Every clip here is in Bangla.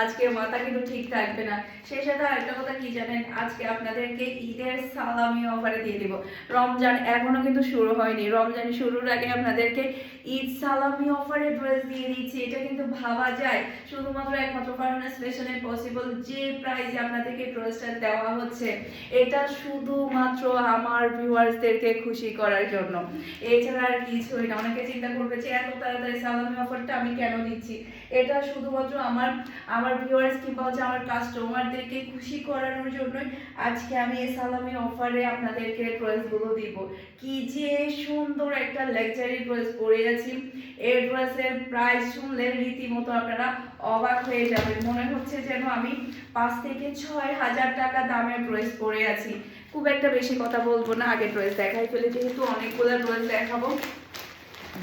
আজকে মাথা কিন্তু ঠিক থাকবে না। সেই সাথে আরেকটা কথা কি জানেন, আজকে আপনাদেরকে ঈদের সালামি অফারে দিয়ে দিব। রমজান এখনো কিন্তু শুরু হয়নি, রমজান শুরুর আগে আপনাদেরকে ঈদ সালামি অফারে ড্রেস দিয়ে দিচ্ছি। এটা কিন্তু ভাবা যায় শুধুমাত্র একমাত্র ফারহানাস ফ্যাশনে পসিবল। যে প্রাইসে আপনাদেরকে ড্রেসটা দেওয়া হচ্ছে এটা শুধুমাত্র আমার ভিউয়ার্সদেরকে খুশি করার জন্য, এছাড়া আর কিছুই না। অনেকে চিন্তা করবে যে এত তাড়াতাড়ি সালামি অফারটা আমি কেন দিচ্ছি। এটা শুধুমাত্র আমার ভিউয়ার্স কিংবা হচ্ছে আমার কাস্টমারদেরকে খুশি করানোর জন্যই আজকে আমি এই সালামি অফারে আপনাদেরকে ড্রেসগুলো দিব। কি যে সুন্দর একটা লাক্সারি ড্রেস পরে আছি, এই ড্রেসের প্রাইস শুনলে রীতিমতো আপনারা অবাক হয়ে যাবেন। মনে হচ্ছে যেন আমি 5 থেকে 6 হাজার টাকা দামের ড্রেস পরে আছি। খুব একটা বেশি কথা বলবো না, আগে ড্রেস দেখাই ফেলে, যেহেতু অনেকগুলো ড্রেস দেখাবো।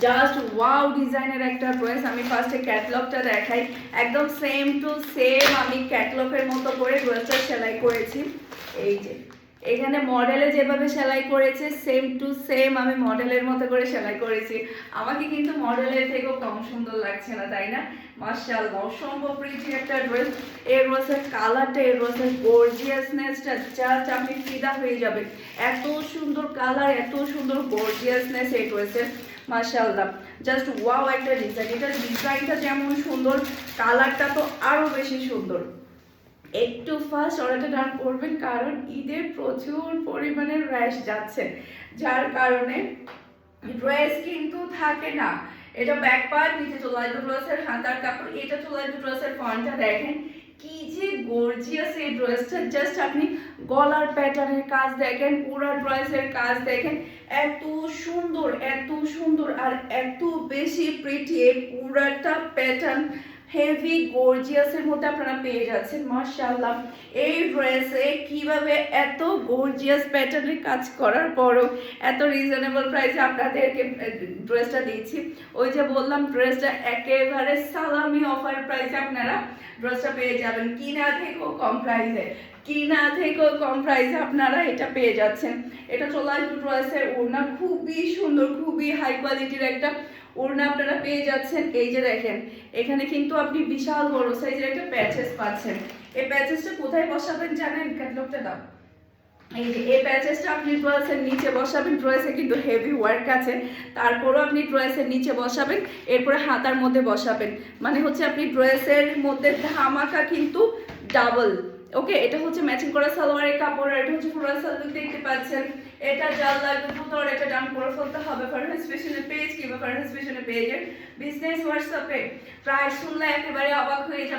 জাস্ট ওয়াও ডিজাইনের একটা ড্রেস। আমি ফার্স্টে ক্যাটলগটা দেখাই। একদম সেম টু সেম আমি ক্যাটলগের মতো করে ড্রেসটা সেলাই করেছি। এই যে এখানে মডেলে যেভাবে সেলাই করেছে সেম টু সেম আমি মডেলের মতো করে সেলাই করেছি। আমাকে কিন্তু মডেলের থেকেও কম সুন্দর লাগছে না, তাই না? মাশাআল্লাহ, অসম্ভব প্রিটি একটা ড্রেস। এই ড্রেসের কালারটা, এই ড্রেসের গর্জিয়াসনেসটা জাস্ট আপনি ফিদা হয়ে যাবেন। এত সুন্দর কালার, এত সুন্দর গর্জিয়াসনেস এই ড্রেসের, মাশাআল্লাহ। জাস্ট ওয়াও একটা ডিজাইন। এটার ডিজাইনটা যেমন সুন্দর, কালারটা তো আরো বেশি সুন্দর। একটু ফার্স্ট অর্ডারটা ডান করবেন, কারণ ঈদে প্রচুর পরিমাণে র্যাশ যাচ্ছে, যার কারণে ড্রেস কিন্তু থাকে না। এটা ব্যাক পার্ট, নিচে চলে আসবে ড্রেসের হাতার কাপড়, এটা চলে আসবে ড্রেসের ফ্রন্টটা। দেখেন কি যে গর্জিয়াস এই ড্রেসটা। জাস্ট আপনি গলার প্যাটার্নের কাজ দেখেন, পুরো ড্রেসের কাজ দেখেন, এত সুন্দর, এত সুন্দর আর এত বেশি প্রিটি। এই পুরাটা প্যাটার্ন হেভি গর্জিয়াসের মধ্যে আপনারা পেয়ে যাচ্ছেন। মাশাআল্লাহ, এই ড্রেসে কিভাবে এত গর্জিয়াস প্যাটার্নের কাজ করার পরও এত রিজনেবল প্রাইসে আপনাদেরকে ড্রেসটা দিচ্ছি। ওই যে বললাম, ড্রেসটা একেবারে সালামি অফার প্রাইসে আপনারা ড্রেসটা পেয়ে যাবেন। কিনা থেকেও কম প্রাইসে, কিনা থেকেও কম প্রাইসে আপনারা এটা পেয়ে যাচ্ছেন। এটা চলে আসবে ড্রেসের ওড়না, খুবই সুন্দর, খুবই হাই কোয়ালিটির একটা ওড়না আপনারা পেয়ে যাচ্ছেন। এই যে দেখেন, এখানে কিন্তু আপনি বিশাল বড় সাইজের একটা প্যাচেস পাচ্ছেন। এই প্যাচেসটা কোথায় বসাবেন জানেন? ক্যাটালগটা দাও। এই যে এই প্যাচেসটা আপনি ড্রেসের নিচে বসাবেন। ড্রেসে কিন্তু হেভি ওয়ার্ক আছে, তারপরও আপনি ড্রেসের নিচে বসাবেন, এরপরে হাতার মধ্যে বসাবেন। মানে হচ্ছে আপনি ড্রেসের মধ্যে ধামাকা কিন্তু ডাবল। ওকে, এটা হচ্ছে ম্যাচিং করা সালোয়ারের কাপড়, আর এটা হচ্ছে পুরো সালোয়ার দেখতে পাচ্ছেন। এটা জাল লাগবে দ্রুত এটা ডান করে ফেলতে হবে ফারহানাস ফ্যাশনের পেজ কিংবা ফারহানাস ফ্যাশনের পেজের বিজনেস হোয়াটসঅ্যাপে। প্রাইস শুনলে একেবারে অবাক হয়ে যাবে।